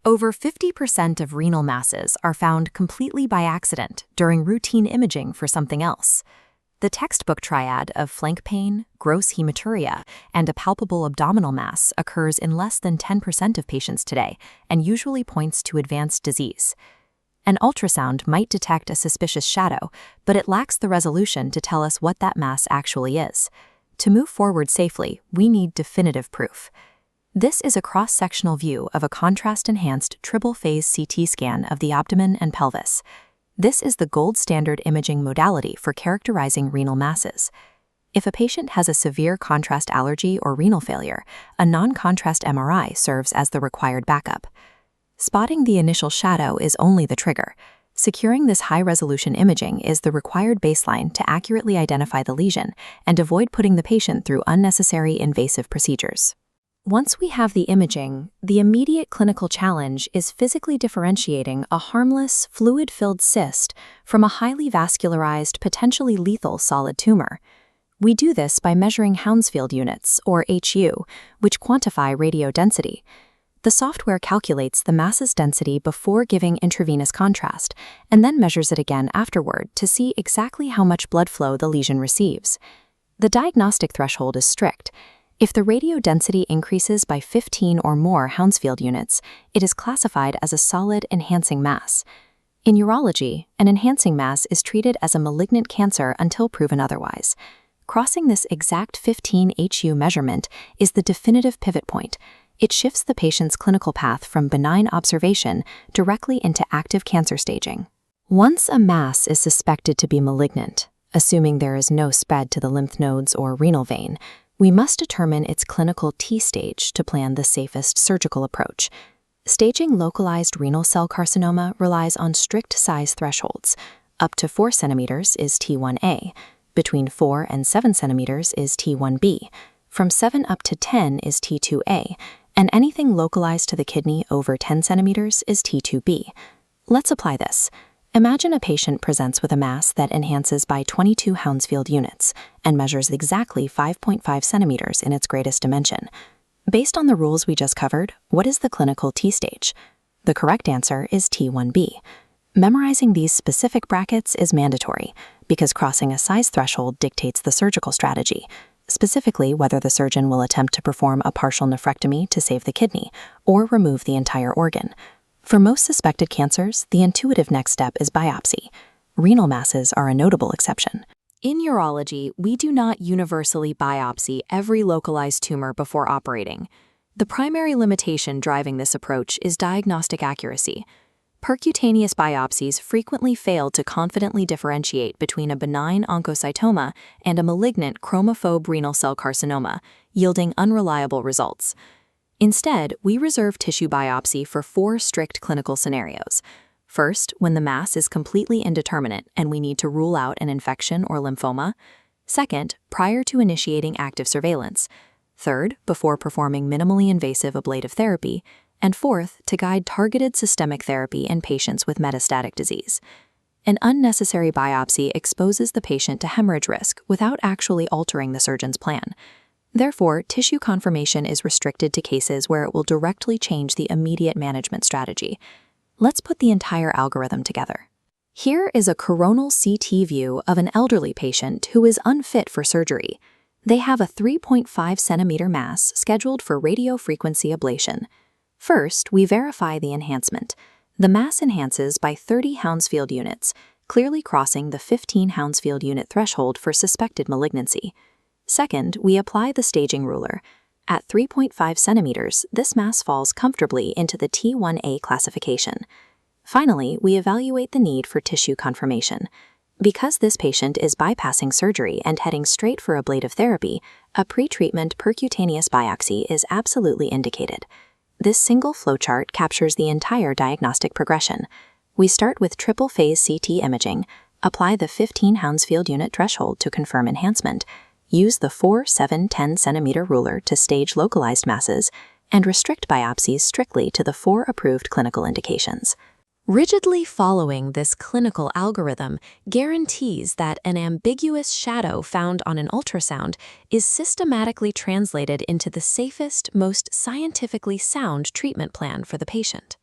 Over 50% of renal masses are found completely by accident during routine imaging for something else. The textbook triad of flank pain, gross hematuria, and a palpable abdominal mass occurs in less than 10% of patients today and usually points to advanced disease. An ultrasound might detect a suspicious shadow, but it lacks the resolution to tell us what that mass actually is. To move forward safely, we need definitive proof. This is a cross-sectional view of a contrast-enhanced triple-phase CT scan of the abdomen and pelvis. This is the gold standard imaging modality for characterizing renal masses. If a patient has a severe contrast allergy or renal failure, a non-contrast MRI serves as the required backup. Spotting the initial shadow is only the trigger. Securing this high-resolution imaging is the required baseline to accurately identify the lesion and avoid putting the patient through unnecessary invasive procedures. Once we have the imaging, the immediate clinical challenge is physically differentiating a harmless, fluid-filled cyst from a highly vascularized, potentially lethal solid tumor. We do this by measuring Hounsfield units, or HU, which quantify radiodensity. The software calculates the mass's density before giving intravenous contrast, and then measures it again afterward to see exactly how much blood flow the lesion receives. The diagnostic threshold is strict. If the radiodensity increases by 15 or more Hounsfield units, it is classified as a solid enhancing mass. In urology, an enhancing mass is treated as a malignant cancer until proven otherwise. Crossing this exact 15 HU measurement is the definitive pivot point. It shifts the patient's clinical path from benign observation directly into active cancer staging. Once a mass is suspected to be malignant, assuming there is no spread to the lymph nodes or renal vein, we must determine its clinical T stage to plan the safest surgical approach. Staging localized renal cell carcinoma relies on strict size thresholds. Up to 4 centimeters is T1A, between 4 and 7 centimeters is T1B, from 7 up to 10 is T2A, and anything localized to the kidney over 10 centimeters is T2B. Let's apply this. Imagine a patient presents with a mass that enhances by 22 Hounsfield units and measures exactly 5.5 centimeters in its greatest dimension. Based on the rules we just covered, what is the clinical T stage? The correct answer is T1B. Memorizing these specific brackets is mandatory because crossing a size threshold dictates the surgical strategy, specifically whether the surgeon will attempt to perform a partial nephrectomy to save the kidney or remove the entire organ. For most suspected cancers, the intuitive next step is biopsy. Renal masses are a notable exception. In urology, we do not universally biopsy every localized tumor before operating. The primary limitation driving this approach is diagnostic accuracy. Percutaneous biopsies frequently fail to confidently differentiate between a benign oncocytoma and a malignant chromophobe renal cell carcinoma, yielding unreliable results. Instead, we reserve tissue biopsy for 4 strict clinical scenarios. First, when the mass is completely indeterminate and we need to rule out an infection or lymphoma. Second, prior to initiating active surveillance. Third, before performing minimally invasive ablative therapy. And fourth, to guide targeted systemic therapy in patients with metastatic disease. An unnecessary biopsy exposes the patient to hemorrhage risk without actually altering the surgeon's plan. Therefore, tissue confirmation is restricted to cases where it will directly change the immediate management strategy. Let's put the entire algorithm together. Here is a coronal CT view of an elderly patient who is unfit for surgery. They have a 3.5 centimeter mass scheduled for radiofrequency ablation. First, we verify the enhancement. The mass enhances by 30 Hounsfield units, clearly crossing the 15 Hounsfield unit threshold for suspected malignancy. Second, we apply the staging ruler. At 3.5 centimeters, this mass falls comfortably into the T1A classification. Finally, we evaluate the need for tissue confirmation. Because this patient is bypassing surgery and heading straight for ablative therapy, a pretreatment percutaneous biopsy is absolutely indicated. This single flowchart captures the entire diagnostic progression. We start with triple-phase CT imaging, apply the 15 Hounsfield unit threshold to confirm enhancement, use the 4, 7, 10 centimeter ruler to stage localized masses, and restrict biopsies strictly to the 4 approved clinical indications. Rigidly following this clinical algorithm guarantees that an ambiguous shadow found on an ultrasound is systematically translated into the safest, most scientifically sound treatment plan for the patient.